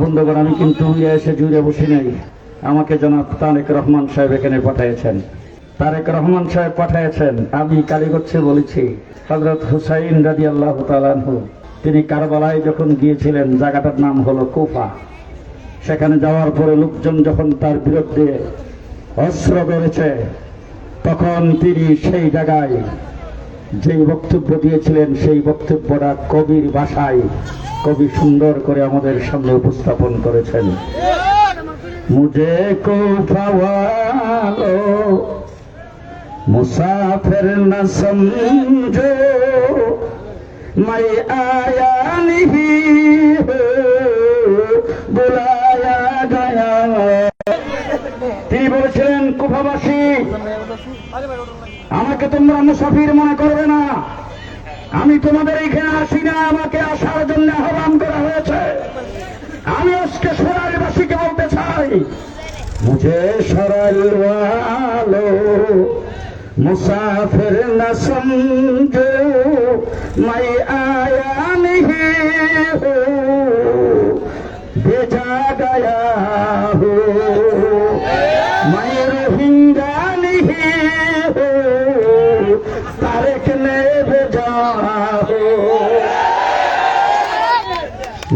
বন্ধুগণ, আমি কিন্তু এসে জুড়ে বসি নাই। আমাকে জনাব তারেক রহমান সাহেব এখানে পাঠিয়েছেন। তারেক রহমান সাহেব পাঠিয়েছেন। আমি কালীগঞ্জে বলেছি, হযরত হুসাইন রাদিয়াল্লাহু তাআলা আনহু তিনি কারবালায় যখন গিয়েছিলেন, জায়গাটার নাম হলো কুফা। সেখানে যাওয়ার পরে লোকজন যখন তার বিরুদ্ধে অস্ত্র বেড়েছে, তখন তিনি সেই জায়গায় যেই বক্তব্য দিয়েছিলেন, সেই বক্তব্যটা কবির ভাষায় কবি সুন্দর করে আমাদের সামনে উপস্থাপন করেছেন। মুঝে কুফা ওয়ালো মুসাফির না সমঝো, मैं आया नहीं बुलाया गया। তিনি বলেছিলেন, কুফাবাসী, আমাকে তোমরা মুসাফির মনে করবে না। আমি তোমাদের এখানে আসি না, আমাকে আসার জন্য আহ্বান করা হয়েছে। আমি আজকে সরাইলবাসীকে বলতে চাই, মুঝে সরাইল ওয়ালো मुसाफिर न समझो, मैं आया नहीं हूँ भेजा गया हूँ। मैं रोहिंगा नहीं हूँ, तारेक ने भेजा हूँ।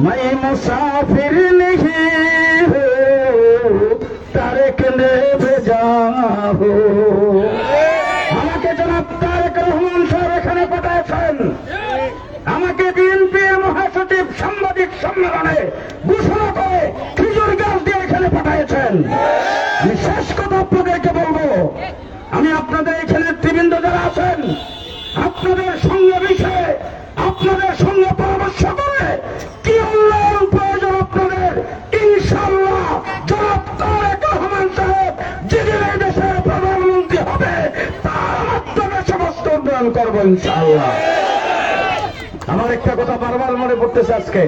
मैं मुसाफिर नहीं हूँ, तारेक ने भेजा हूँ। আমাকে বিএনপির মহাসচিব সাংবাদিক সম্মেলনে ঘোষণা করে খেজুর গাছ দিয়ে এখানে পাঠিয়েছেন। আমি শেষ কথা আপনাদেরকে বলবো, আমি আপনাদের এখানে নেতৃবৃন্দ যারা আছেন, আপনাদের সঙ্গে মিশে, আপনাদের সঙ্গে পরামর্শ করে কি উন্নয়ন প্রয়োজন আপনাদের, ইনশাআল্লাহ জনাব তারেক রহমান সাহেব যেদিন এই দেশের প্রধানমন্ত্রী হবে, তার মাধ্যমে সমস্ত উন্নয়ন করবো ইনশাআল্লাহ। আমার একটা কথা বারবার মনে পড়তেছে আজকে,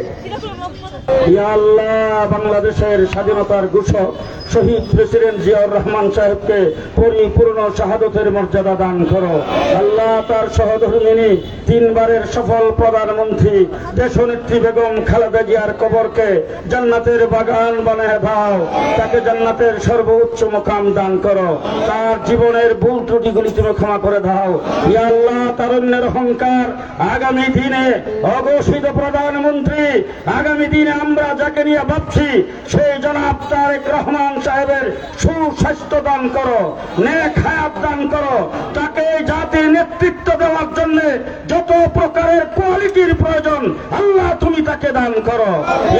ইয়া আল্লাহ, বাংলাদেশের স্বাধীনতার ঘোষক শহীদ প্রেসিডেন্ট জিয়াউর রহমান সাহেবকে পরিপূর্ণ শাহাদতের মর্যাদা দান করো। আল্লাহ, তার সহধর্মিণী, তিনবারের সফল প্রধানমন্ত্রী দেশনেত্রী বেগম খালেদা জিয়ার কবরকে জান্নাতের বাগান বানিয়ে দাও। তাকে জান্নাতের সর্বোচ্চ মুকাম দান করো। তার জীবনের ভুল ত্রুটিগুলি তুমি ক্ষমা করে দাও। ইয়া আল্লাহ, তারুণ্যের অহংকার, আগামী দিনে অঘোষিত প্রধানমন্ত্রী, আগামী দিনে আমরা যাকে নিয়ে ভাবছি সেই জনাব তারেক রহমান সাহেবের সুস্বাস্থ্য দান করো, নেক হায়াত দান করো। তাকে জাতির নেতৃত্ব দেওয়ার জন্য যত প্রকারের কোয়ালিটির প্রয়োজন আল্লাহ তুমি তাকে দান করো।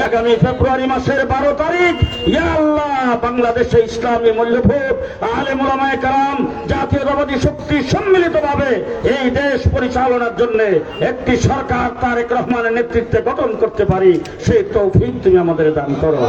আগামী ফেব্রুয়ারি মাসের 12 তারিখ ইয়া আল্লাহ, বাংলাদেশে ইসলামী মূল্যবোধ, আলেম ওলামায়ে কেরাম, জাতীয়তাবাদী শক্তি সম্মিলিতভাবে এই দেশ পরিচালনার জন্য একটি সরকার তারেক রহমানের নেতৃত্বে গঠন করতে পারি, সেই তৌফিক তুমি আমাদের দান করো।